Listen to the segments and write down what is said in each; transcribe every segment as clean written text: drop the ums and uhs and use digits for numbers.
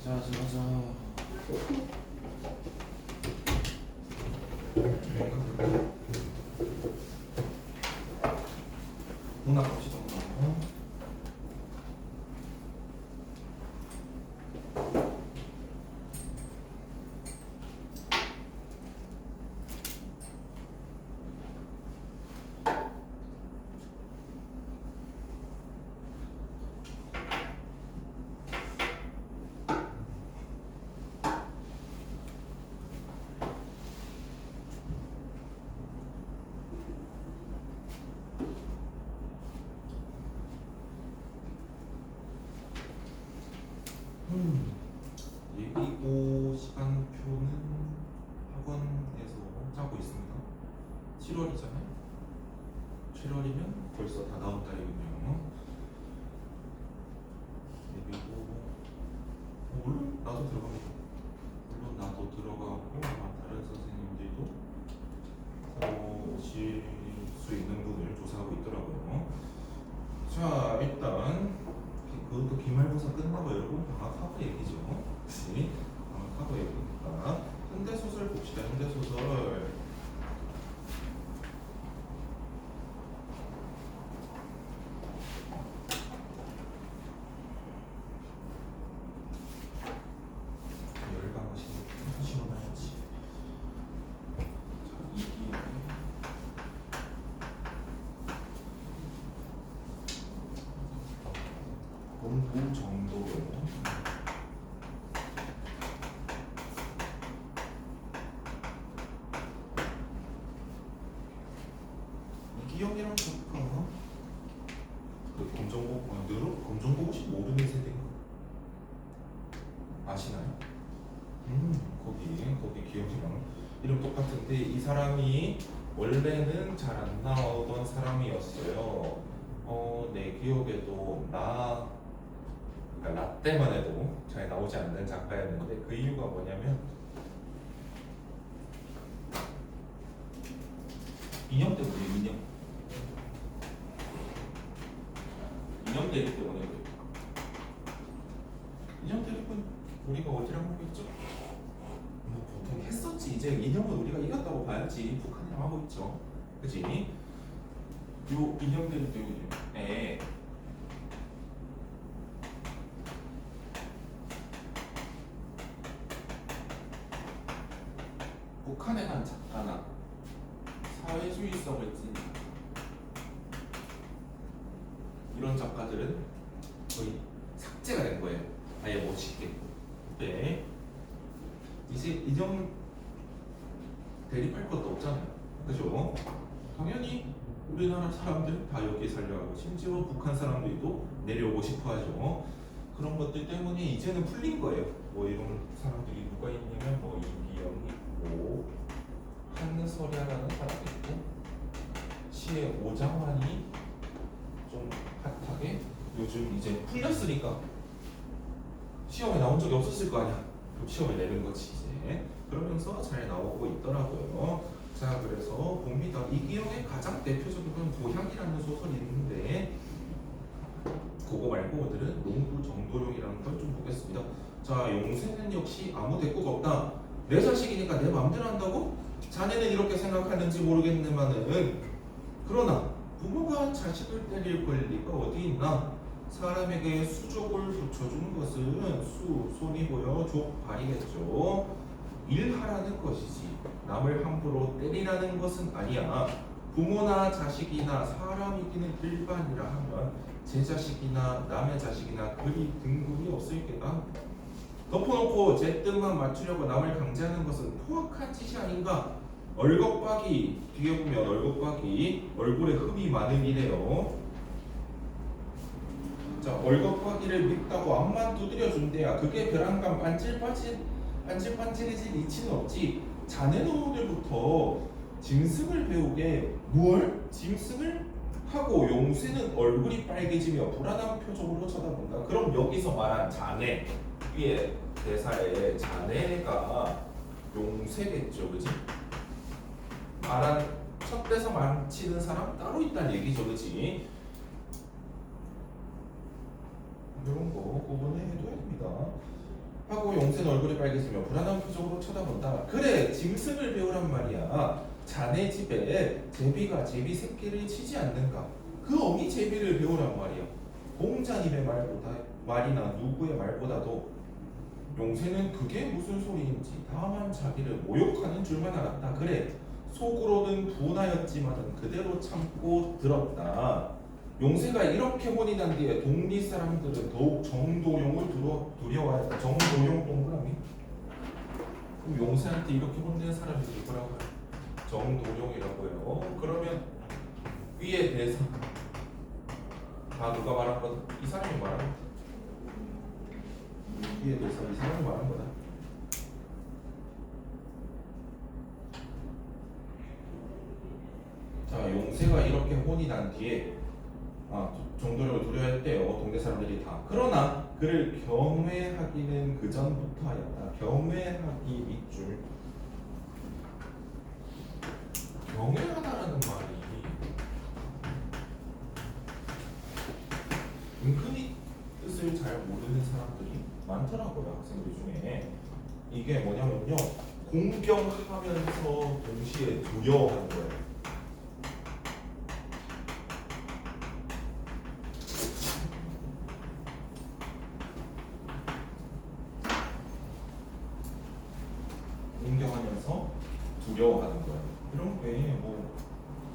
자자자. 문학 갑시다. 예비고 시간표는 학원에서 짜고 있습니다. 7월이잖아요. 7월이면 벌써 다 나온 달이군요. 예비고 물론 나도 들어갑니다. 물론 나도 들어가고 아마 다른 선생님들도 오실 수 있는 분을 조사하고 있더라고요. 자, 일단 그것도 기말고사 끝나고 여러분 방학하고 얘기죠. 그치? 방학하고 얘기니까 현대소설 봅시다. 현대소설. 열강하시는 시원하지. 자, 이기영. 공부 정도로. 이기영이랑 작가 그 검정고시 모르는 세대인가? 아시나요? 거기 기억이랑 이름 똑같은데 이 사람이 원래는 잘 안 나오던 사람이었어요. 내 기억에도 그러니까 나 때만 해도 잘 나오지 않는 작가였는데 그 이유가 뭐냐면 인형 때문에 인형 대립 때문에 인형 대립은 우리가 어디랑 하고 있죠? 뭐 보통 했었지. 이제 인형은 우리가 이겼다고 봐야지. 북한이랑 하고 있죠. 그치? 요 인형 대립 때문에 북한에 간 작가나 사회주의성을 띤 이런 작가들은 거의 삭제가 된 거예요. 아예 못 찍게. 네. 이제 인형 대립할 것도 없잖아요. 그죠? 당연히 우리나라 사람들 다 여기 살려가고 심지어 북한 사람들도 내려오고 싶어 하죠. 그런 것들 때문에 이제는 풀린 거예요. 뭐 이런 사람들이 누가 있냐면 뭐 이기영 있고 한설야라는 사람이 있고 시의 오장환이 좀 핫하게 요즘 이제 풀렸으니까 시험에 나온 적이 없었을 거 아니야. 그럼 시험에 내는 거지 이제. 그러면서 잘 나오고 있더라고요. 자, 그래서 봅니다. 이기영의 가장 대표적인 건 고향이라는 소설이 있는데 그거 말고 오늘은 농부 정도룡이라는 걸 좀 보겠습니다. 자, 용세는 역시 아무 대꾸가 없다. 내 자식이니까 내 마음대로 한다고? 자네는 이렇게 생각하는지 모르겠네만은 그러나 부모가 자식을 때릴 권리가 어디 있나? 사람에게 수족을 붙여주는 것은 손이 보여 족발이겠죠. 일하라는 것이지 남을 함부로 때리라는 것은 아니야. 부모나 자식이나 사람이기는 일반이라 하면 제 자식이나 남의 자식이나 그리 등급이 없을 게다. 덮어놓고 제 뜻만 맞추려고 남을 강제하는 것은 포악한 짓이 아닌가? 얼겉박이 뒤에 보면 얼겉박이 얼굴에 흠이 많은 이래요. 자, 얼겉박이를 믿다고 앞만 두드려준대야. 그게 벼랑간 반질반질해질 이치는 없지. 자네는 오늘부터 짐승을 배우게. 뭘? 짐승을? 하고 용세는 얼굴이 빨개지며 불안한 표정으로 쳐다본다. 그럼 여기서 말한 자네 위에 대사에 자네가 용세겠죠, 그지? 말한 첫 대사 망치는 사람 따로 있다는 얘기죠, 그지? 이런 거 구분해 해둬야 됩니다. 하고 용세는 얼굴이 빨개지며 불안한 표정으로 쳐다본다. 그래, 짐승을 배우란 말이야. 자네 집에 제비가 제비 새끼를 치지 않는가? 그 어미 제비를 배우란 말이야. 공자님의 말이나 누구의 말보다도 용세는 그게 무슨 소리인지 다만 자기를 모욕하는 줄만 알았다. 그래, 속으로는 분하였지만은 그대로 참고 들었다. 용세가 이렇게 혼이 난 뒤에 동리 사람들은 더욱 정도용을 두려워했다. 정도용 동그라미. 그럼 용세한테 이렇게 혼낸 사람이 누구라고 해요? 정도용이라고 해요. 그러면 위에 대해서 다 누가 말한 거다? 이 사람이 말한 거다. 위에 대해서 이 사람이 말한 거다. 자, 용세가 이렇게 혼이 난 뒤에 정도령을 두려워했대요. 동네 사람들이 다. 그러나 그를 경외하기는 그 전부터 하였다. 경외하기 밑줄. 경외하다라는 말이 은근히 뜻을 잘 모르는 사람들이 많더라고요. 학생들 중에. 이게 뭐냐면요, 공경하면서 동시에 두려워하는 거예요. 공경하면서 두려워하는 거예요. 이런 게 뭐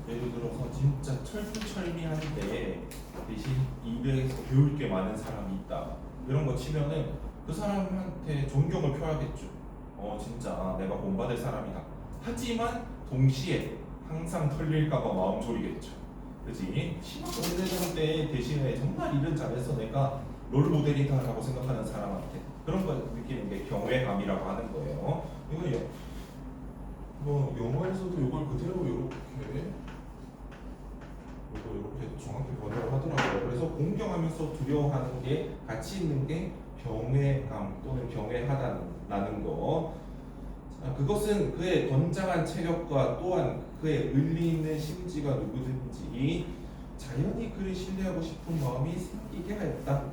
예를 들어서 진짜 철두철미한데 대신 입에서 배울 게 많은 사람이 있다. 이런 거 치면은 그 사람한테 존경을 표하겠죠. 진짜 내가 본받을 사람이다. 하지만 동시에 항상 털릴까봐 마음 졸이겠죠. 그지? 심한 공대장 때 대신에 정말 일을 잘해서 내가 롤 모델이다라고 생각하는 사람한테 그런 걸 느끼는 게 경외감이라고 하는 거예요. 이거요. 뭐 영어에서도 이걸 그대로 이렇게 정확히 번역을 하더라고요. 그래서 공경하면서 두려워하는 게 같이 있는 게 경외감 또는 경외하다라는 거. 자, 그것은 그의 건장한 체격과 또한 그의 의리 있는 심지가 누구든지 자연히 그를 신뢰하고 싶은 마음이 생기게 하였다.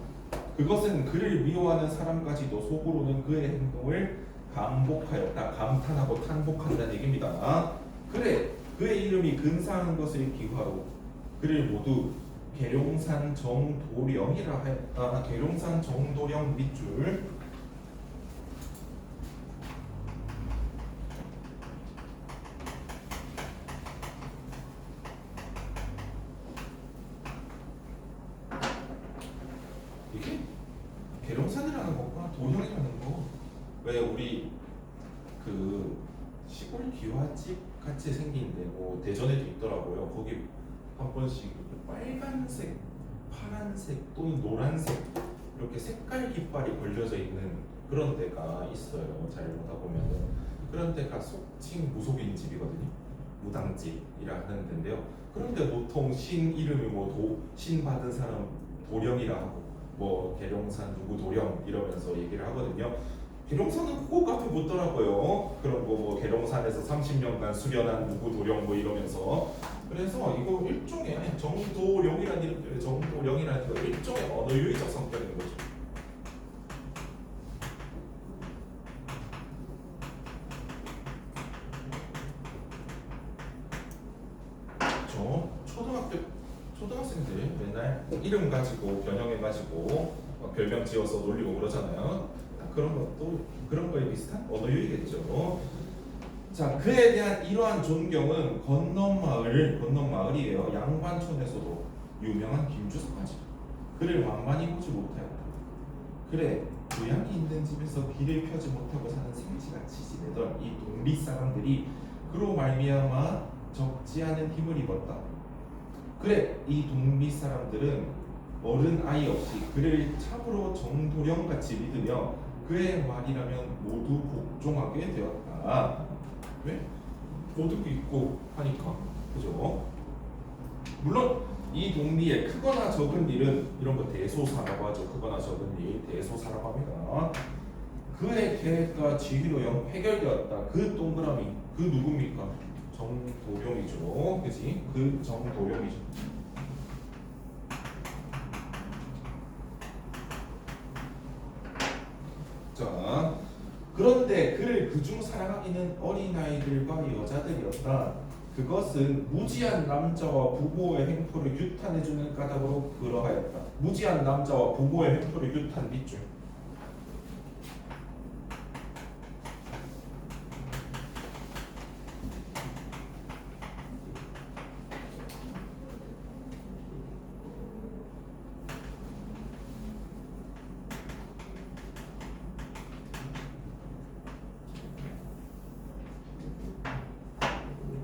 그것은 그를 미워하는 사람까지도 속으로는 그의 행동을 감복하였다. 감탄하고 탄복한다는 얘기입니다. 그래, 그의 이름이 근사한 것을 기화로 그를 모두 계룡산 정도령이라 하였다. 계룡산 정도령 밑줄. 이게 계룡산이라는 것과 도령이라는 거, 왜 우리 그 시골 기와집 같이 생긴데 뭐 대전에도 있더라고요. 거기 한 번씩 빨간색, 파란색 또는 노란색 이렇게 색깔 깃발이 걸려져 있는 그런 데가 있어요. 잘 보다 보면은 그런 데가 속칭 무속인 집이거든요. 무당집이라 하는 데인데요. 그런데 보통 신 이름이 신 받은 사람 도령이라 하고 뭐 계룡산 누구 도령 이러면서 얘기를 하거든요. 계룡산은 꼭 앞에 묻더라고요. 그런 거 뭐 계룡산에서 30년간 수련한 누구 도령 뭐 이러면서. 그래서 이거 일종의 정도령이라는 이름, 정도령이라는 거 일종의 언어유의적 성격인 거죠. 초등학생들 맨날 이름 가지고 변형해가지고 별명 지어서 놀리고 그러잖아요. 그런 것도 그런 거에 비슷한 언어유희겠죠. 자, 그에 대한 이러한 존경은 건넌마을이에요. 양반촌에서도 유명한 김주석까지 그를 만만히 보지 못하였다. 그래, 고향이 있는 집에서 길을 펴지 못하고 사는 생쥐같이 지내던 이 동리 사람들이 그로 말미암아 적지 않은 힘을 입었다. 그래, 이 동리 사람들은 어른 아이 없이 그를 참으로 정도령같이 믿으며 그의 말이라면 모두 복종하게 되었다. 왜? 모두 믿고 하니까. 그죠? 물론 이 동리에 크거나 적은 일은 이런 거 대소사라고 하죠. 크거나 적은 일 대소사라고 합니다. 그의 계획과 지휘로 해결되었다. 그 동그라미 그 누굽니까? 정도령이죠. 그지? 그 정도령이죠. 자, 자, 그런데 그를 그중 사랑하기는 어린아이들과 여자들이었다. 그것은 무지한 남자와 부모의 행포를 규탄해주는 까닭으로 그러하였다. 무지한 남자와 부모의 행포를 규탄 밑줄.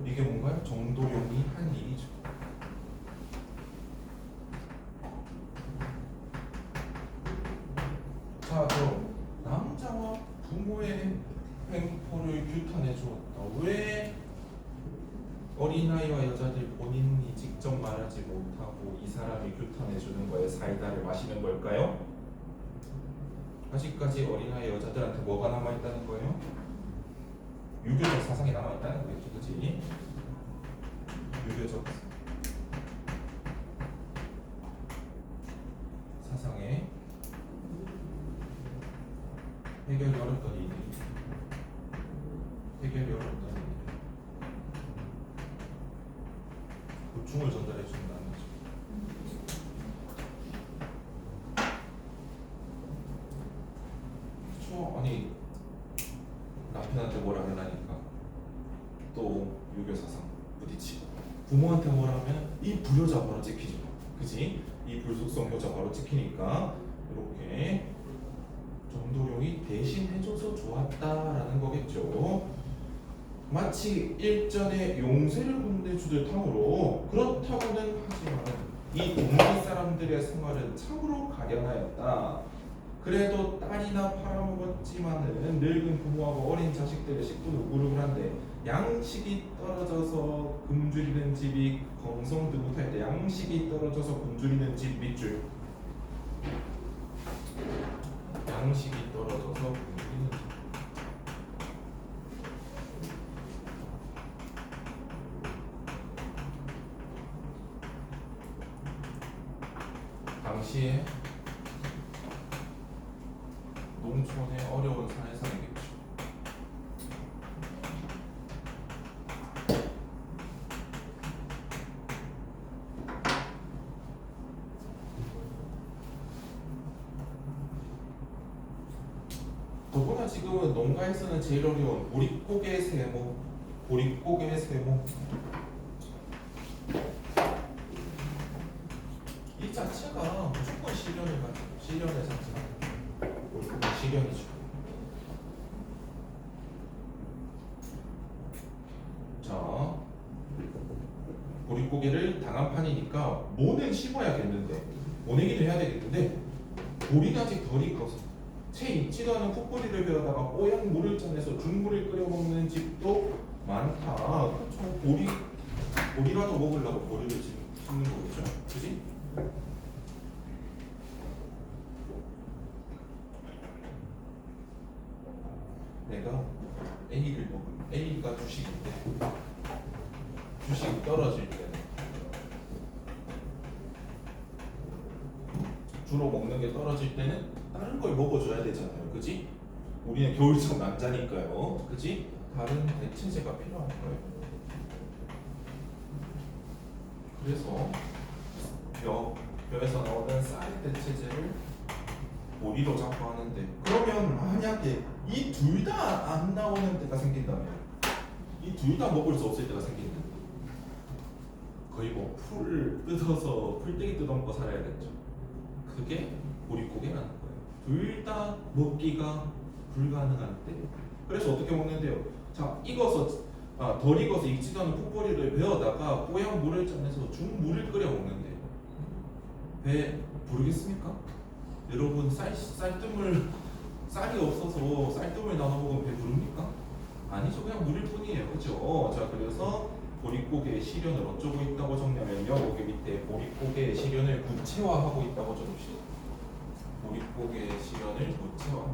이게 뭔가요? 정도용이 한 일이죠. 자, 그럼 남자와 부모의 행포를 규탄해 주었다. 왜 어린아이와 여자들 본인이 직접 말하지 못하고 이 사람이 규탄해 주는 거에 사이다를 마시는 걸까요? 아직까지 어린아이 여자들한테 뭐가 남아있다는 거예요? 유교적 사상이 남아있다는 거겠죠, 그치? 유교적 사상에 해결이 어렵던 일이 해결이 어렵던 일이 고충을 전달해 준다는 거죠. 그쵸? 아니 남편한테 뭐라 하려니까 또 유교 사상 부딪히고 부모한테 뭐라 하면 이 불효자 바로 찍히죠. 그치? 이 불속성 효자 바로 찍히니까 이렇게 정도용이 대신 해줘서 좋았다라는 거겠죠. 마치 일전에 용세를 혼내주듯 하므로 그렇다고는 하지만 이 동네 사람들의 생활은 참으로 가련하였다. 그래도 딸이나 팔아먹었지만은 늙은 부모하고 어린 자식들의 식구는 무르무란데 양식이 떨어져서 굶주리는 집이 건성도 못할 때 양식이 떨어져서 굶주리는 집 밑줄. 양식이 떨어져서 굶주리는 집. 당시에 농촌의 어려운 사회상이겠죠. 더구나 지금은 농가에서는 제일 어려운 보릿고개 세모, 보릿고개 세모. 이 자체가 무조건 시련을 가지고 시련의 자체가 보릿고개 시련이죠. 자, 보릿고개를 당한 판이니까 모는 심어야겠는데 모내기도 해야 되겠는데 보리는 아직 덜 익어서 채 익지도 않은 풋뿌리를 베어다가 뽀얀 물을 짜내서 죽물을 끓여 먹는 집도 많다. 그렇죠. 보리라도 먹으려고 보리를 심는 거겠죠. 그지? 내가 A를 먹으면 A가 주식인데 주식이 떨어질 때는 주로 먹는 게 떨어질 때는 다른 걸 먹어줘야 되잖아요. 그지? 우리는 겨울철 남자니까요. 그지? 다른 대체제가 필요한 거예요. 그래서 뼈에서 나오는 쌀 대체제를 보리로 잡고 하는데 그러면 만약에 이 둘 다 안 나오는 때가 생긴다면 이 둘 다 먹을 수 없을 때가 생긴다. 거의 뭐 풀 뜯어서 풀떼기 뜯어먹고 살아야겠죠. 그게 보릿고개라는 거예요. 둘 다 먹기가 불가능한 때. 그래서 어떻게 먹는데요? 자, 덜 익어서 익지도 않은 풋뿌리를 베어다가 뽀얀 물을 짜내서 죽물을 끓여 먹는데 배 부르겠습니까? 여러분 쌀이 없어서 쌀뜨물 나눠 먹으면 배 부릅니까? 아니죠. 그냥 물일 뿐이에요. 그죠? 자, 그래서 보릿고개의 시련을 어쩌고 있다고 적냐면요. 여기 밑에 보릿고개의 시련을 구체화하고 있다고 적읍시다. 보릿고개의 시련을 구체화.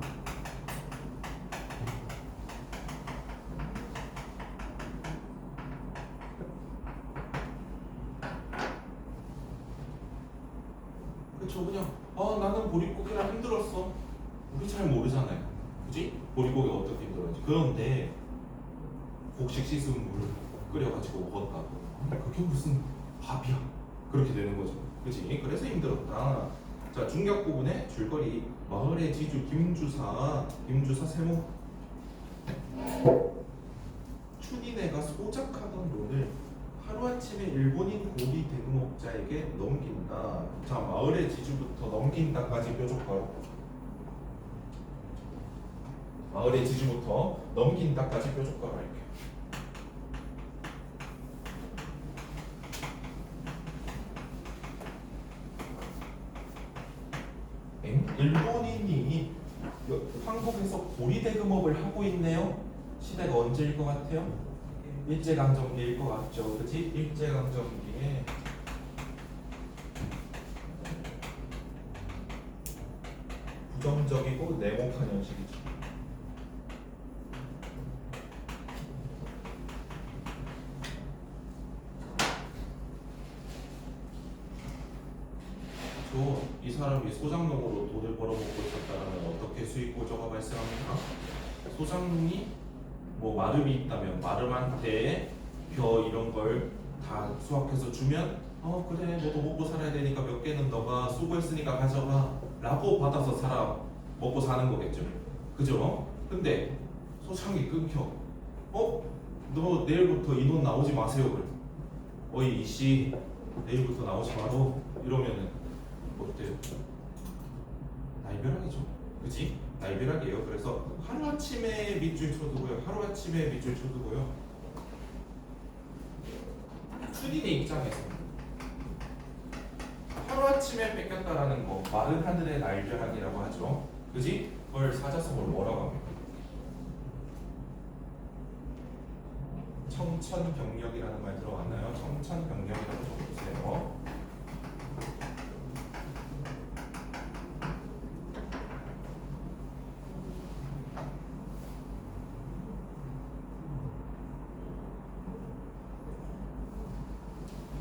그쵸. 그냥 나는 보릿고개랑 힘들었어. 우리 잘 모르잖아요. 그지? 보리고기가 어떻게 힘들었지. 그런데 곡식 씻은 물 끓여가지고 먹었다고. 그게 무슨 밥이야? 그렇게 되는 거죠. 그지? 그래서 힘들었다. 자, 중격 부분에 줄거리 마을의 지주 김주사 세모 춘인애가 소작하던 돈을 하루아침에 일본인 고리 대금업자에게 넘긴다. 자, 마을의 지주부터 넘긴다까지 뾰족하고 마을의 지주부터 넘긴다까지 뾰족하고 할게. 일본인이 한국에서 고리대금업을 하고 있네요. 시대가 언제일 것 같아요? 일제강점기일 것 같죠. 그치? 일제강점기에 부정적이고 냉혹한 현실이죠. 이 사람이 소장농으로 돈을 벌어먹고 있었다면 어떻게 수익 보조가 발생합니까? 소장농이 뭐 마름이 있다면 마름한테 벼 이런 걸 다 수확해서 주면 그래 너도 먹고 살아야 되니까 몇 개는 너가 수고했으니까 가져가 라고 받아서 먹고 사는 거겠죠. 그죠? 근데 소장이 끊겨. 너 내일부터 이 돈 나오지 마세요. 그래. 어이 이씨 내일부터 나오지 마로 이러면은 어때요? 날벼락이죠. 그지? 날벼락이에요. 그래서 하루아침에 밑줄 쳐두고요. 하루아침에 밑줄 쳐두고요. 춘인의 입장에서 하루아침에 뺏겼다라는 거 마른 하늘의 날벼락이라고 하죠. 그지? 그걸 사자성어로 뭐라고 합니까? 청천벽력이라는 말 들어봤나요? 청천벽력이라고 적어주세요.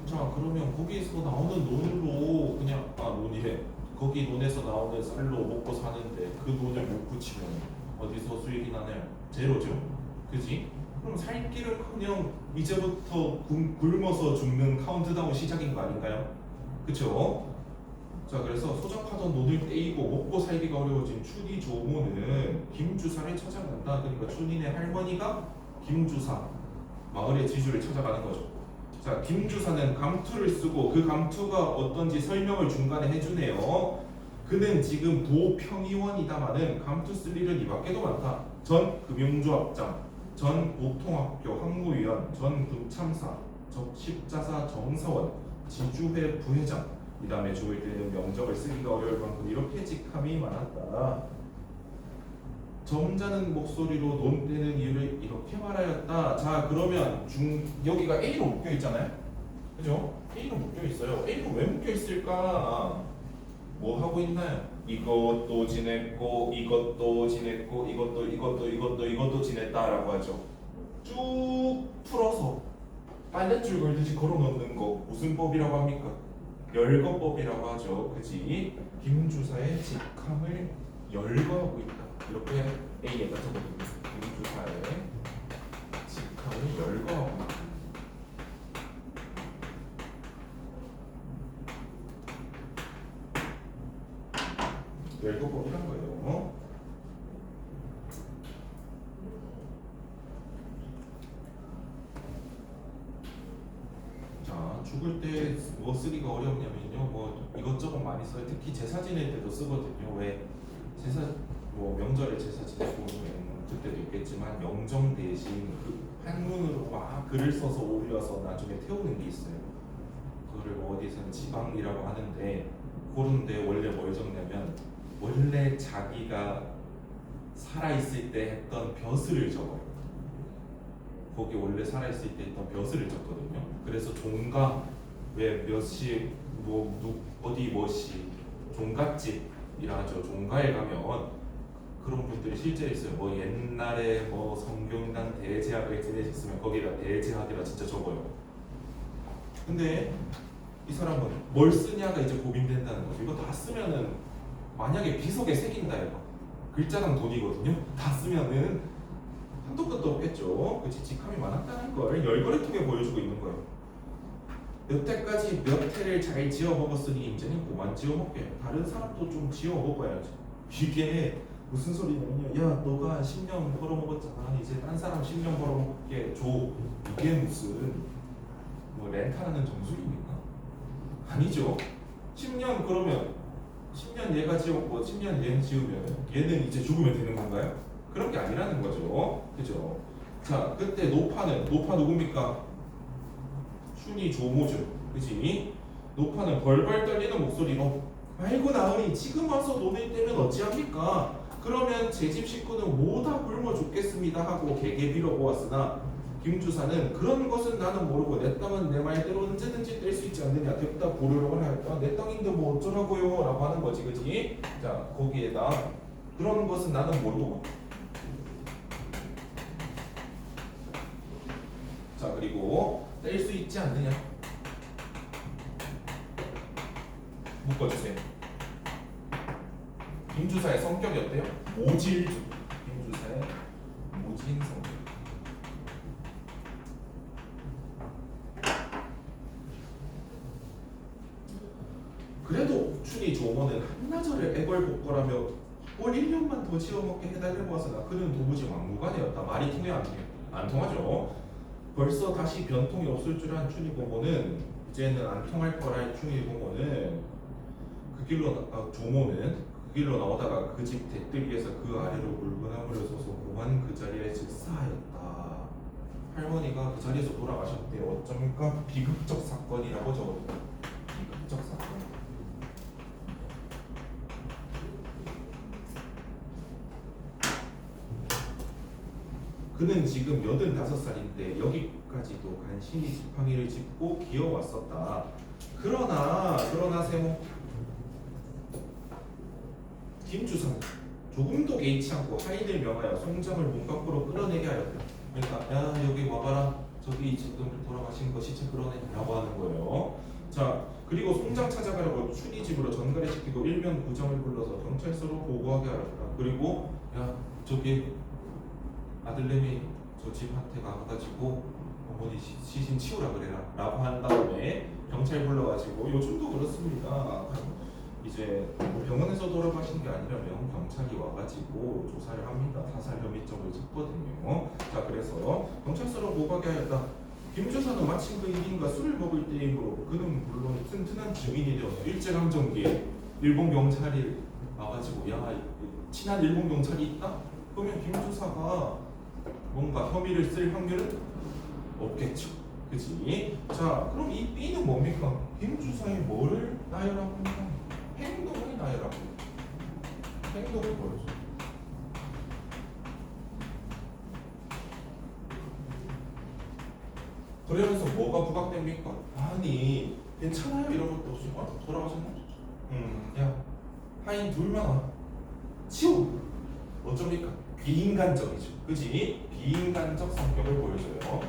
자, 그러면 거기서 나오는 논으로 그냥 논이래. 거기 논에서 나오는 쌀로 먹고 사는데 그 논을 못 붙이면 어디서 수익이 나나요? 제로죠. 그지? 그럼 살 길은커녕 이제부터 굶어서 죽는 카운트다운 시작인 거 아닌가요? 그쵸? 자, 그래서 소작하던 논을 떼이고 먹고 살기가 어려워진 춘희 조모는 김주사를 찾아간다. 그러니까 춘인의 할머니가 김주사 마을의 지주를 찾아가는 거죠. 자, 김주사는 감투를 쓰고 그 감투가 어떤지 설명을 중간에 해주네요. 그는 지금 도평의원이다마는 감투 쓸 일은 이밖에도 많다. 전 금융조합장, 전 보통학교 학무위원, 전 군참사, 십자사 정사원, 지주회 부회장, 이 다음에 죽을 때는 명적을 쓰기가 어려울 만큼 이렇게 직함이 많았다. 점잖은 목소리로 논 떼는 이유를 이렇게 말하였다. 자, 그러면 여기가 A로 묶여 있잖아요. 그죠? A로 묶여 있어요. A로 왜 묶여 있을까? 뭐 하고 있나요? 이것도 지냈고 이것도 지냈고 이것도 지냈다라고 하죠. 쭉 풀어서 빨랫줄 걸듯이 걸어 넣는 거 무슨 법이라고 합니까? 열거법이라고 하죠. 그지? 김주사의 직함을 열거하고 있다. 이렇게 A에다 적어줍니다. 김주사의 직함을 열거하고 있다. 열거법이란 거예요. 자, 죽을 때 뭐 쓰기가 어렵냐면요. 뭐 이것저것 많이 써요. 특히 제사 지낼 때도 쓰거든요. 왜? 제사 뭐 명절에 제사 지내고 그때도 있겠지만 명정 대신 그 한문으로 막 글을 써서 올려서 나중에 태우는 게 있어요. 그거를 뭐 어디서는 지방이라고 하는데 그런데 원래 뭘 적냐면 원래 자기가 살아있을 때 했던 벼슬을 적어요. 거기 원래 살아있을 때 했던 벼슬을 적거든요. 그래서 종가 왜 몇시 뭐 어디 뭐시 종갓집이라 하죠. 종가에 가면 그런 분들이 실제 있어요. 뭐 옛날에 뭐 성균관 대제학을 지내셨으면 거기다 대제학이라 진짜 적어요. 근데 이 사람은 뭘 쓰냐가 이제 고민된다는 거죠. 이거 다 쓰면은 만약에 비석에 새긴다 해봐. 글자당 돈이거든요. 다 쓰면은 한도 끝도 없겠죠. 그치? 직함이 많았다는 걸 열거를 통해 보여주고 있는 거예요. 여태까지 몇 회를 잘 지어 먹었으니 이제는 그만 지어 먹게. 다른 사람도 좀 지어 먹어야지. 이게 무슨 소리냐면요. 야, 너가 10년 벌어먹었잖아. 이제 딴 사람 10년 벌어먹게 줘. 이게 무슨 뭐 렌탈하는 정수입니까? 아니죠. 10년 그러면 10년 얘가 지었고 10년 얘는 지으면 얘는 이제 죽으면 되는 건가요? 그런 게 아니라는 거죠. 그죠? 자, 그때 노파 누굽니까? 춘이 조모죠. 그지? 노파는 벌벌 떨리는 목소리로 아이고 나으니 지금 와서 논을 떼면 어찌합니까? 그러면 제 집 식구는 모다 굶어 죽겠습니다 하고 개개 빌어보았으나 김주사는 그런 것은 나는 모르고 내 땅은 내 말대로 언제든지 뗄 수 있지 않느냐 됐다 보려고 할까 내 땅인데 뭐 어쩌라고요 라고 하는 거지. 그지? 자 거기에다 그런 것은 나는 모르고 자 그리고 뗄 수 있지 않느냐 묶어주세요. 김주사의 성격이 어때요? 모질주. 김주사의 모진 성격. 그래도 춘이 조모는 한나절을 애걸복걸하며 올 1년만 더 지어먹게 해달라고 하서나 그는 도무지 막무가내였다. 말이 통해 안 통해? 안 통하죠. 벌써 다시 변통이 없을 줄 안 춘이 고모는 이제는 안 통할 거라 춘이 고모는 그 길로 조모는 그 길로 나오다가 그 집 대뜰위에서 그 아래로 물구나무를 서서 고만 그 자리에 즉사하였다. 할머니가 그 자리에서 돌아가셨대요. 어쩌니까 비극적 사건이라고 적었다. 비극적 사건. 그는 지금 85살인데 여기까지도 간신히 지팡이를 짚고 기어왔었다. 그러나 세모 김주상 조금도 개의치 않고 하인을 명하여 송장을 문 밖으로 끌어내게 하였다. 그러니까 야 여기 와봐라. 저기 지금 돌아가신 거 시체 끌어내 라고 하는 거예요. 자 그리고 송장 찾아가려고 춘희 집으로 전가를 시키고 일면 구정을 불러서 경찰서로 보고하게 하였다. 그리고 야 저기 아들내미 저 집한테 가가지고 어머니 시신 치우라 그래라 라고 한 다음에 경찰 불러가지고 요즘도 그렇습니다. 이제 병원에서 돌아가신 게 아니라면 경찰이 와가지고 조사를 합니다. 사살 혐의점을 찾거든요. 자 그래서 경찰서로 보고하게 하였다. 김주사는 마침 그 일인과 술을 먹을 때이므로 그는 물론 튼튼한 증인이 되었다. 일제강점기에 일본 경찰이 와가지고 야 친한 일본 경찰이 있다? 그러면 김주사가 뭔가 혐의를 쓸 확률은 없겠죠. 그치? 자 그럼 이 B는 뭡니까? 김주사의 뭐를 나열하고 있나? 행동을 나열하고 행동을 보여줘. 그러면서 뭐가 부각됩니까? 아니 괜찮아요 이런 것도 없이 돌아가셨나? 야 하인 둘만 와 치워. 어쩝니까? 비인간적이죠. 그지? 비인간적 성격을 보여줘요.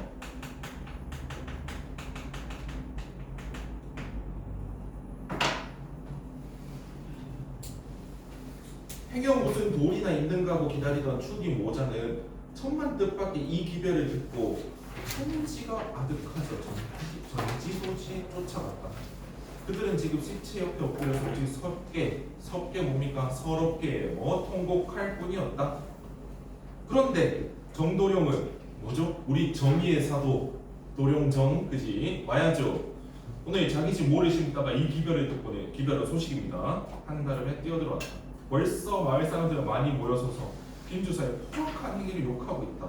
행여 무슨 돌이나 있는가 하고 기다리던 춘이 모자는 천만 뜻밖의 이 기별을 듣고 천지가 아득하죠. 전지소지에 쫓아갔다. 그들은 지금 시체 옆에 엎드려서 오직 섭게 뭡니까? 서럽게 통곡할 뿐이었다. 그런데 정도령은 뭐죠? 우리 정의의 사도 도령정 그지? 와야죠. 오늘 자기 집 모래 심다가 이 기별을 듣고는 기별은 소식입니다. 한달음에 뛰어들어왔다. 벌써 마을 사람들은 많이 모여서서 김주사의 포악한 행위를 욕하고 있다.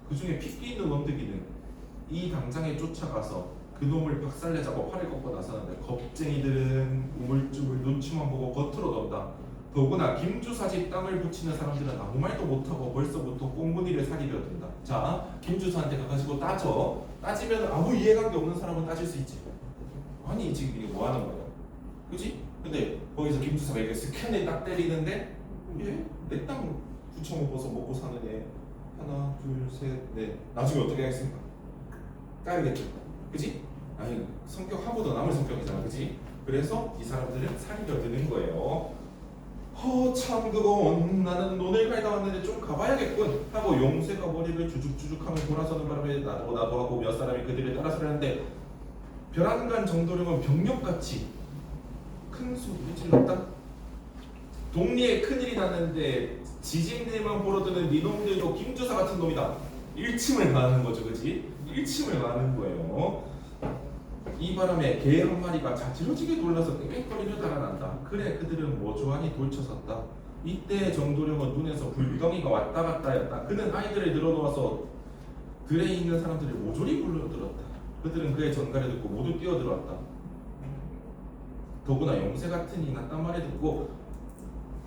그 중에 핏기 있는 원득이는 이 당장에 쫓아가서 그 놈을 박살내자고 팔을 꺾고 나서는데 겁쟁이들은 우물쭈물 눈치만 보고 겉으로 돈다. 더구나 김주사 집 땅을 붙이는 사람들은 아무 말도 못하고 벌써부터 꽁무니를 사리려 든다. 자, 김주사한테 가가지고 따지면 아무 이해관계 없는 사람은 따질 수 있지. 아니 지금 이게 뭐 하는 거야? 그치? 근데 거기서 김주사가 이렇게 스캔을 딱 때리는데 내 땅 붙여먹어서 먹고 사는 애 하나 둘셋넷 나중에 어떻게 하겠습니까? 까야겠죠. 그치? 아니 성격 하고도 남을 성격이잖아. 그치? 그래서 이 사람들은 살이 더 드는 거예요. 참 그거 나는 논을 갈다 왔는데 좀 가봐야겠군 하고 용새가 머리를 주죽주죽하며 돌아서는 바람에 나도 하고 몇 사람이 그들을 따라서려 하는데 벼랑간 정도령은 병력같이 큰 소리를 질렀다. 동리에 큰일이 났는데 지진들만 보러 드는 니놈들도 김주사 같은 놈이다. 일침을 가하는 거죠, 그지? 일침을 가하는 거예요. 이 바람에 개 한 마리가 자지러지게 놀라서 땡땡거리며 달아난다. 그래 그들은 모조하니 돌쳐섰다. 이때 정도령은 눈에서 불덩이가 왔다 갔다 했다. 그는 아이들을 늘어놓아서 들에 있는 사람들을 모조리 불러들었다. 그들은 그의 전가를 듣고 모두 뛰어들어왔다. 더구나 용새 같은 이 났단 말을 듣고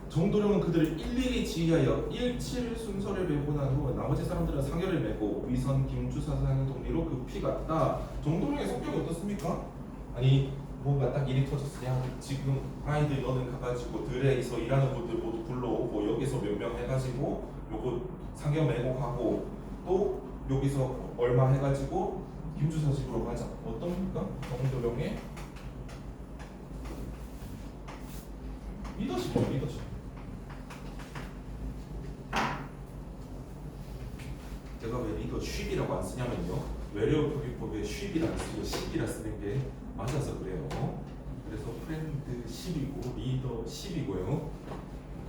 정도령은 그들을 일일이 지휘하여 일칠 순서를 메고 난 후 나머지 사람들은 상여를 메고 위선 김주사 사는 동리로 급히 갔다. 정도령의 성격이 어떻습니까? 아니 뭔가 딱 일이 터졌으냐 지금 아이들 너는 가가지고 들에서 일하는 분들 모두 불러오고 여기서 몇 명 해가지고 요거 상여 메고 가고 또 여기서 얼마 해가지고 김주사 집으로 가자. 어떻습니까? 정도령의 리더십이죠, 리더십. 제가 왜 리더쉽이라고 안 쓰냐면요, 외래어 표기법에 쉽이라 쓰고 십이라 쓰는 게 맞아서 그래요. 그래서 프렌드십이고 리더십이고요.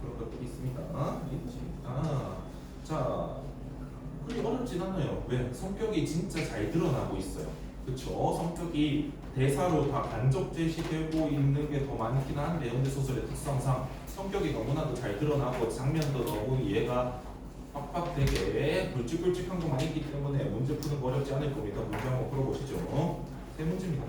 그런 것들이 있습니다. 리더십입니다. 자, 그리 어렵진 않아요. 왜? 성격이 진짜 잘 드러나고 있어요. 그쵸? 성격이 대사로 다 간접 제시되고 있는 게 더 많긴 한데 현대소설의 특성상 성격이 너무나도 잘 드러나고 장면도 너무 이해가 빡빡되게 굵직굵직한 것만 있기 때문에 문제 푸는 거 어렵지 않을 겁니다. 문제 한번 풀어보시죠. 세 문제입니다.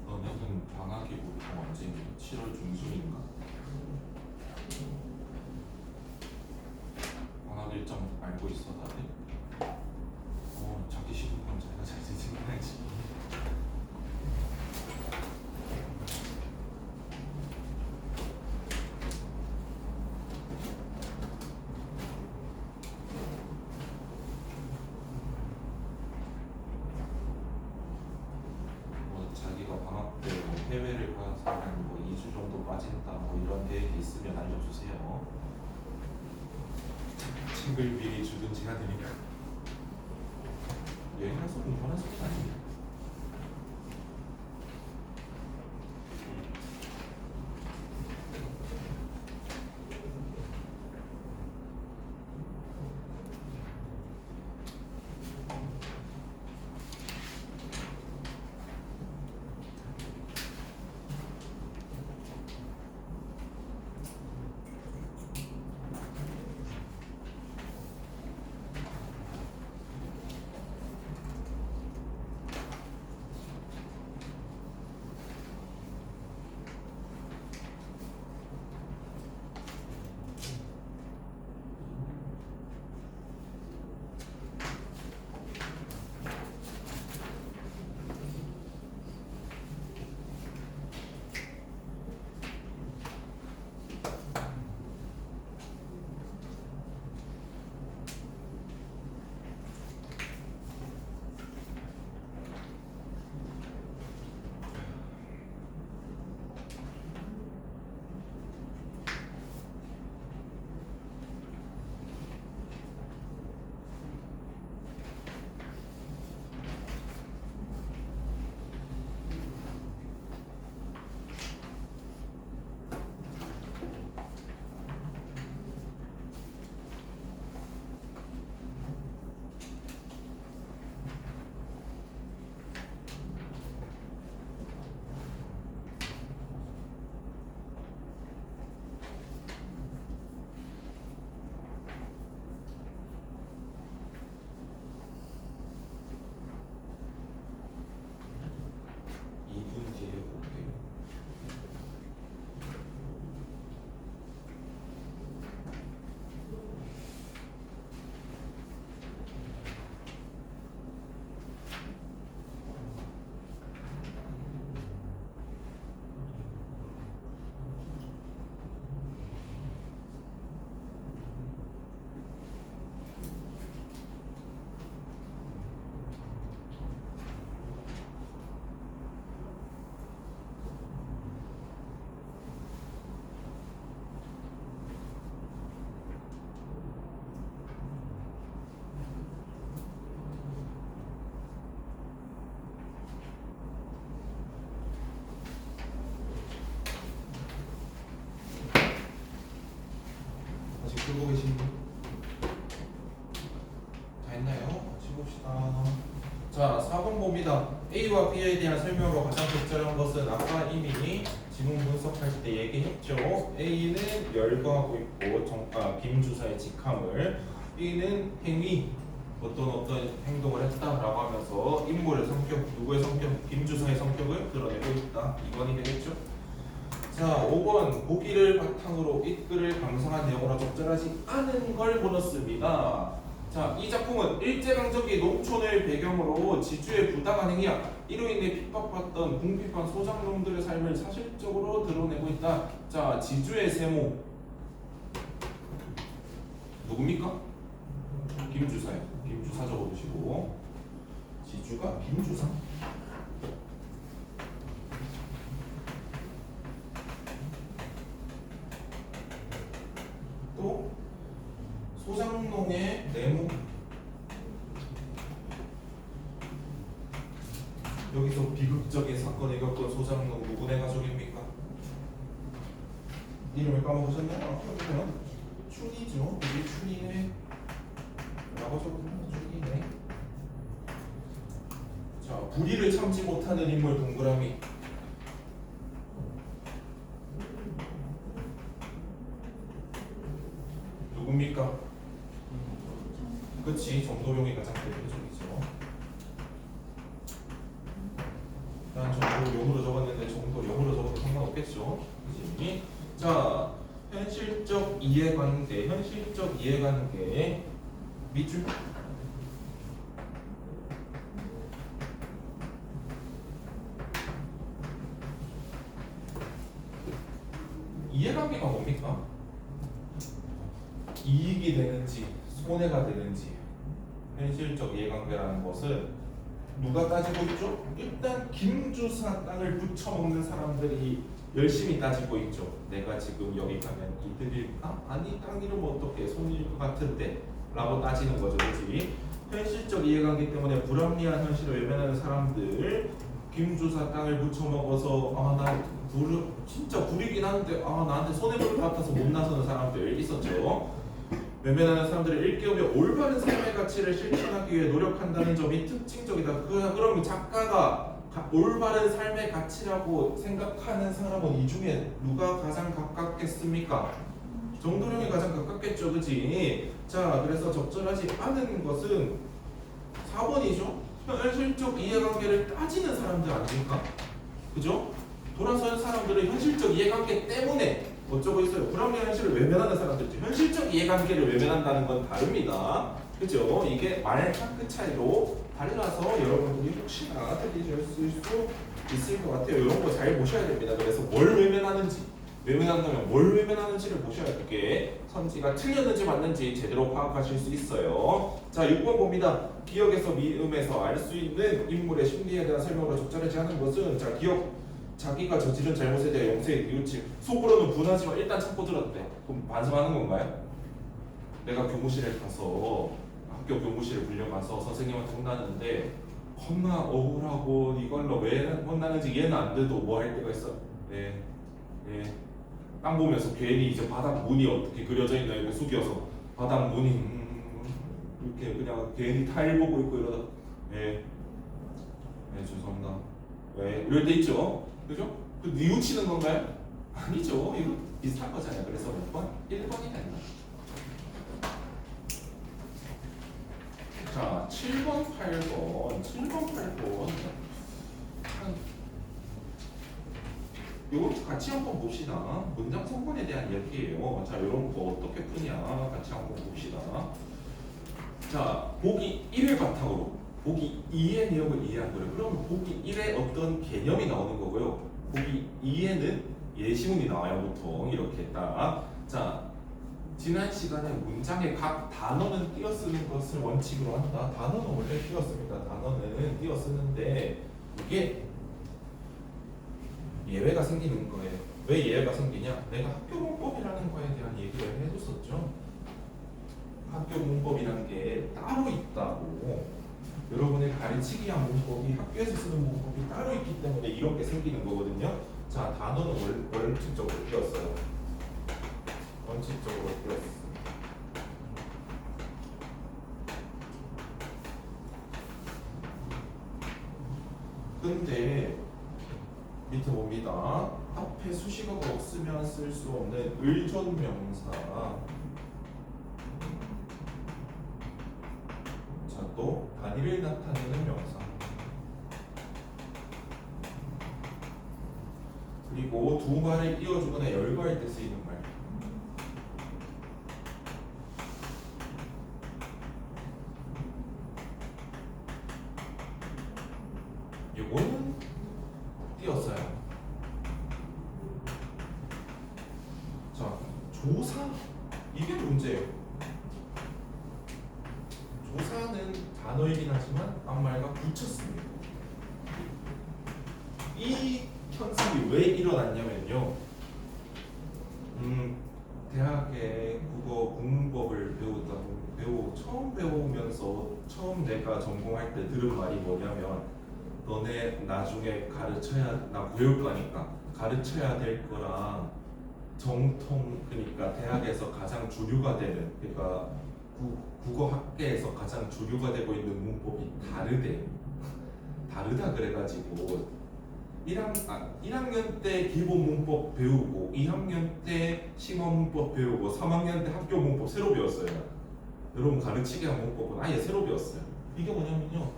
너네는 방학이 보통 언제인가? 7월 중순인가? 방학 일정 알고 있어 다들? 자기 싫은 건 자기가 잘 생각해야지. 자기가 방학 때 해외를 가서 뭐 2주 정도 빠진다 뭐 이런 계획이 있으면 알려주세요. 책을 미리 주든지 해야 되니까. 여행해서 공부하는 소리 아니에요. 자, 4번 봅니다. A와 B에 대한 설명으로 가장 적절한 것은 아까 이미 지문 분석할 때 얘기했죠. A는 열거하고 있고 김 주사의 직함을, B는 행위, 어떤 행동을 했다라고 하면서 인물의 성격, 누구의 성격, 김 주사의 성격을 드러내고 있다. 2번이 되겠죠. 자, 5번 보기를 바탕으로 이끌을 감상한 내용으로 적절하지 않은 걸 보너스입니다. 자, 이 작품은 일제강점기 농촌을 배경으로 지주의 부당한 행위야 이로 인해 핍박받던 궁핍한 소장농들의 삶을 사실적으로 드러내고 있다. 자, 지주의 세모 누굽니까? 김주사예요. 김주사 적어두시고, 지주가 김주사. 또 소장농의 내무, 여기서 비극적인 사건을 겪은 소장농 누구네 가족입니까? 이름을 까먹으셨나요? 춘이죠. 우리 춘이네 라고 적어두면 춘이네. 자, 불의를 참지 못하는 인물 동그라미. 누굽니까? 그치, 정도룡이 가장 대표적이죠. 난 정도룡으로 적었는데 정도룡으로 적어도 상관없겠죠. 그치? 자, 현실적 이해관계 밑줄. 이해관계가 뭡니까? 이익이 되는지 손해가 되는지. 현실적 이해관계라는 것은 누가 따지고 있죠? 일단 김주사 땅을 부쳐먹는 사람들이 열심히 따지고 있죠. 내가 지금 여기 가면 이득일까? 아니, 땅 잃으면 어떻게 손해일 것 같은데 라고 따지는 거죠. 그렇지? 현실적 이해관계 때문에 불합리한 현실을 외면하는 사람들, 김주사 땅을 부쳐먹어서 나 진짜 불이긴 한데 나한테 손해볼 것 같아서 못 나서는 사람들 있었죠. 외면하는 사람들을 일깨우며 올바른 삶의 가치를 실천하기 위해 노력한다는 점이 특징적이다. 그럼 작가가 올바른 삶의 가치라고 생각하는 사람은 이 중에 누가 가장 가깝겠습니까? 정도령이 가장 가깝겠죠. 그지? 자, 그래서 적절하지 않은 것은 4번이죠. 현실적 이해관계를 따지는 사람들 아닙니까? 그죠? 돌아서는 사람들은 현실적 이해관계 때문에 어쩌고 있어요. 불합리한 현실을 외면하는 사람들이죠. 현실적 이해관계를 외면한다는 건 다릅니다. 그죠? 이게 말 한 끗 차이로 달라서 여러분들이 혹시나 틀리실 수 있을 것 같아요. 이런 거 잘 보셔야 됩니다. 그래서 뭘 외면한다면 뭘 외면하는지를 보셔야 이게 선지가 틀렸는지 맞는지 제대로 파악하실 수 있어요. 자, 6번 봅니다. 기억에서 미음에서 알 수 있는 인물의 심리에 대한 설명으로 적절하지 않은 것은, 자, 자기가 저지른 잘못에 대해 용서에 뉘우침. 속으로는 분하지만 일단 참고 들었대. 그럼 반성하는 건가요? 내가 교무실에 가서 학교 교무실에 불려가서 선생님한테 혼나는데 겁나 억울하고 이걸로 왜 혼나는지 이해는 안 돼도 뭐 할 때가 있어. 땅 보면서 괜히 이제 바닥 문이 어떻게 그려져 있나 이렇게 숙여서 바닥 문이 이렇게 그냥 괜히 타일 보고 있고 이러다 죄송합니다. 왜 이럴 때 있죠. 그죠? 그 뉘우치는 건가요? 아니죠. 이거 비슷한 거잖아요. 그래서 몇 번? 1번이 된다. 자, 7번, 8번. 요거 같이 한번 봅시다. 문장 성분에 대한 이야기예요. 자, 요런 거 어떻게 푸냐 같이 한번 봅시다. 자, 보기 1을 바탕으로 보기 2의 내용을 이해한 거예요. 그럼 보기 1에 어떤 개념이 나오는 거고요. 보기 2에는 예시문이 나와요. 보통 이렇게 딱. 자, 지난 시간에 문장의 각 단어는 띄어쓰는 것을 원칙으로 한다. 단어는 원래 띄어씁니다. 단어는 띄어쓰는데 이게 예외가 생기는 거예요. 왜 예외가 생기냐? 내가 학교 문법이라는 거에 대한 얘기를 해줬었죠. 학교 문법이라는 게 따로 있다고. 여러분의 가르치기 위한 문법이 학교에서 쓰는 문법이 따로 있기 때문에 이런 게 생기는 거거든요. 자, 단어는 원칙적으로 띄었어요. 원칙적으로 띄었어요. 근데 밑에 봅니다. 앞에 수식어가 없으면 쓸 수 없는 의존명사. 자, 또 단위를 나타내는 명사. 그리고 두 말을 이어주거나 열거할 때 쓰이는 말. 요거는 띄었어요. 자, 조사. 이게 문제예요. 조사는 단어이긴 하지만 앞말과 붙였습니다. 이 현상이 왜 일어났냐면요. 대학에 국어 공부법을 처음 배우면서 처음 내가 전공할 때 들은 말이 뭐냐면, 너네 나중에 나 교육과니까 가르쳐야 될 거랑 정통, 그러니까 대학에서 가장 주류가 되는, 그러니까 국어 학계에서 가장 주류가 되고 있는 문법이 다르다 그래가지고 1학년 때 기본 문법 배우고 2학년 때 심화 문법 배우고 3학년 때 학교 문법 새로 배웠어요. 여러분 가르치기 한 문법은 아예 새로 배웠어요. 이게 뭐냐면요,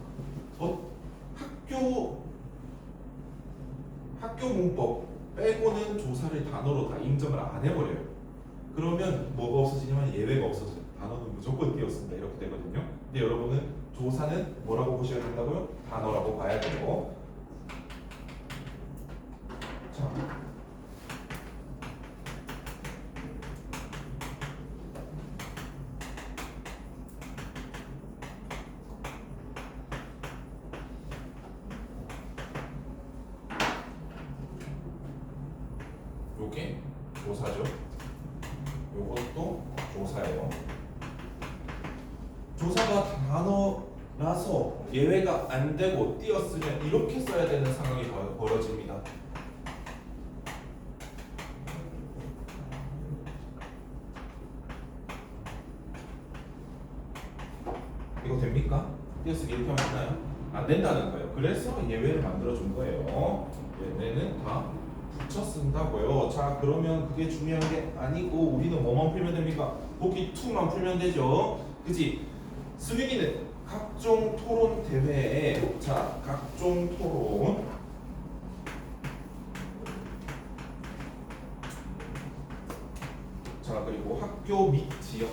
학교 문법 빼고는 조사를 단어로 다 인정을 안 해버려요. 그러면 뭐가 없어지냐면 예외가 없어져요. 단어는 무조건 띄었습니다. 이렇게 되거든요. 근데 여러분은 조사는 뭐라고 보셔야 된다고요? 단어라고 봐야 되고. 자, 요게 조사죠. 요것도 조사예요. 조사가 단어라서 예외가 안 되고 띄었으면 이렇게 써야 되는 상황이 벌어집니다. 이거 됩니까? 띄어쓰기 이렇게 하면 되나요? 안 된다는 거예요. 그래서 예외를 만들어준 거예요. 얘네는 다 붙여 쓴다고요. 자, 그러면 그게 중요한 게 아니고 우리는 뭐만 풀면 됩니까? 보기 2만 풀면 되죠. 그치? 수빈이는 각종 토론 대회에, 자, 각종 토론, 자, 그리고 학교 및 지역,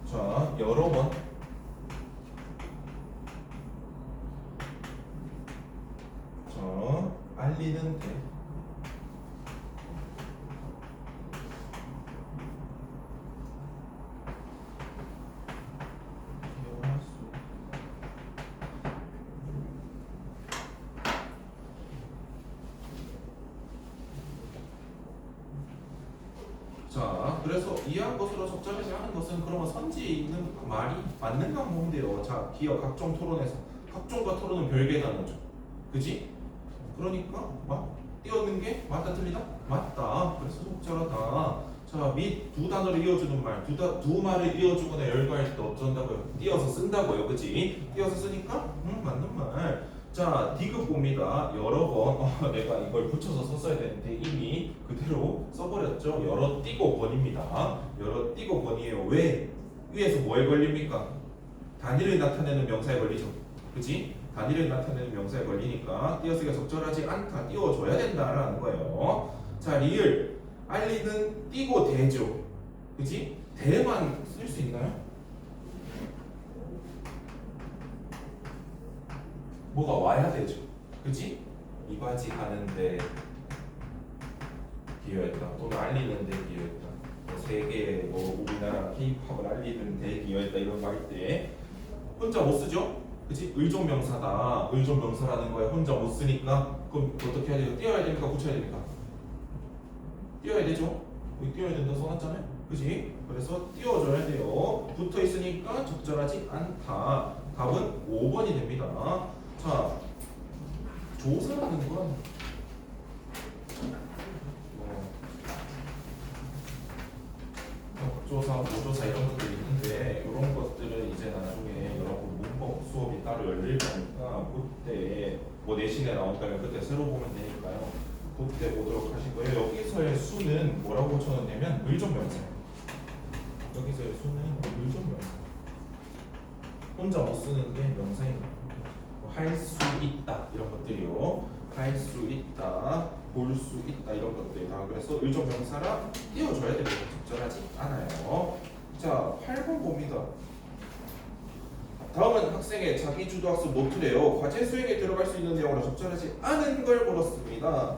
자, 여러 번, 자, 알리는 대, 자, 그래서 이해한 것으로 적절하지 않은 것은 그러면 선지에 있는 말이 맞는가 보면 돼요. 자, 기억 각종 토론에서 각종과 토론은 별개의 단어죠. 그지? 그러니까 띄어는 게 맞다 틀리다? 맞다. 그래서 적절하다. 자, 및 두 단어를 이어주는 말, 두 말을 이어주거나 열거할 때 어쩐다고요? 띄어서 쓴다고요. 그지? 띄어서 쓰니까 맞는 말. 자, 디귿 봅니다. 여러 번, 내가 이걸 붙여서 썼어야 되는데 이미 그대로 써버렸죠. 여러 띄고 번입니다. 여러 띄고 번이에요. 왜? 위에서 뭐에 걸립니까? 단위를 나타내는 명사에 걸리죠. 그치? 단위를 나타내는 명사에 걸리니까 띄어쓰기가 적절하지 않다. 띄워줘야 된다라는 거예요. 자, 리을. 알리는 띄고 대죠. 그치? 대만 쓸 수 있나요? 뭐가 와야 되죠. 그치? 이 바지 가는데 기여했다. 또는 알리는데 기여했다. 세계 우리나라 K-팝을 알리는데 기여했다. 이런 말일 때 혼자 못 쓰죠? 그치? 의존명사다. 의존명사라는 거에 혼자 못 쓰니까 그럼 어떻게 해야 돼요? 띄어야 됩니까? 붙여야 됩니까? 띄어야 되죠? 여기 띄어야 된다 써놨잖아요? 그치? 그래서 띄워줘야 돼요. 붙어 있으니까 적절하지 않다. 답은 5번이 됩니다. 자, 조사라는 건 조사, 모조사 이런 것들이 있는데 이런 것들 수업이 따로 열릴 거니까 그때 뭐 내신에 나온다면 그때 새로 보면 되니까요. 그때 보도록 하시고요. 여기서의 수는 뭐라고 쳐놓냐면 의존명사예요. 여기서의 수는 의존명사. 혼자 못 쓰는 게 명사입니다. 할 수 있다 이런 것들이요. 할 수 있다, 볼 수 있다 이런 것들이다. 그래서 의존명사랑 띄워줘야 됩니다. 적절하지 않아요. 자, 8번 봅니다. 다음은 학생의 자기주도학습 노트래요. 과제 수행에 들어갈 수 있는 내용으로 적절하지 않은 걸 물었습니다.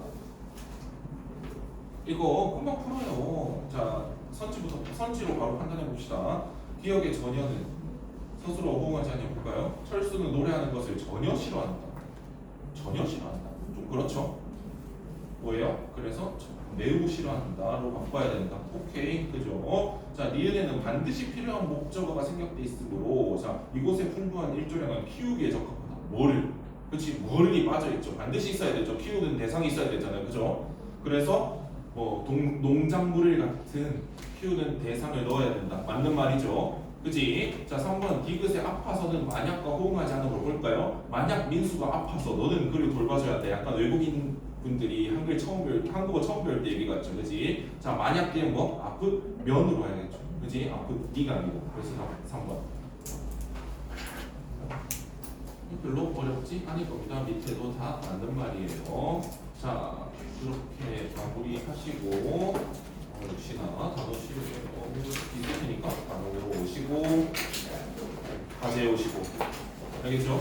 이거 금방 풀어요. 자, 선지로 바로 판단해 봅시다. 기억의 전혀는 스스로 어부응하지 않냐 볼까요? 철수는 노래하는 것을 전혀 싫어한다. 전혀 싫어한다. 좀 그렇죠? 뭐예요? 그래서 매우 싫어한다로 바꿔야 된다. 오케이, 그죠? 자, 니은에는 반드시 필요한 목적어가 생략돼 있으므로 자, 이곳에 풍부한 일조량은 키우기에 적합하다. 뭐를? 그렇지, 뭐를이 빠져있죠. 반드시 있어야 되죠. 키우는 대상이 있어야 되잖아요. 그죠? 그래서 뭐 농작물을 같은 키우는 대상을 넣어야 된다. 맞는 말이죠. 그치? 자, 3번 디귿에 아파서는 만약과 호응하지 않은 걸 볼까요? 만약 민수가 아파서 너는 그를 돌봐줘야 돼. 약간 외국인 분들이 한국어 처음 배울 때 얘기 같죠. 그치? 자, 만약 뒤엔 뭐? 아프면으로 해야겠죠. 그치? 아프니가 아니고. 그래서 3번. 별로 어렵지 않을 겁니다. 밑에도 다 맞는 말이에요. 자, 그렇게 마무리하시고 역시나 단어 실력이에요. 있을 테니까 단어 외워오시고 과제 오시고 알겠죠?